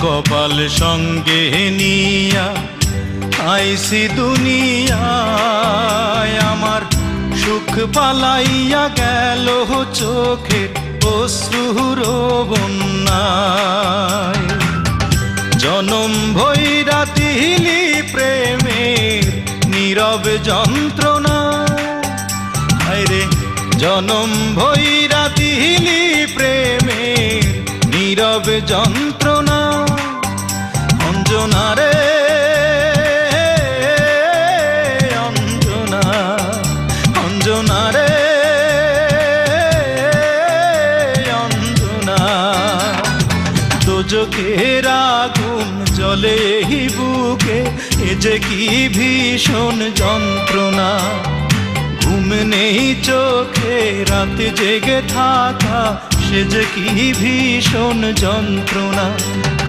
কপাল সঙ্গে নিয়া আইসি দুনিয়ায়, আমার সুখ পালাইয়া গেল চোখের অশ্রুর বন্যায়। জনম ভৈরা দিলি প্রেমের নীরব যন্ত্রণা, আরে জনম ভৈরা দিলি প্রেমের নীরব যন্ত্রণা। অঞ্জনা রে অঞ্জনা, অঞ্জনা রে অঞ্জনা। দোজখের আগুন জ্বলে এই বুকে, এ যে কি ভীষণ যন্ত্রণা। ঘুম নেই চোখে রাতে জেগে থাকা, সে যে কি ভীষণ যন্ত্রণা।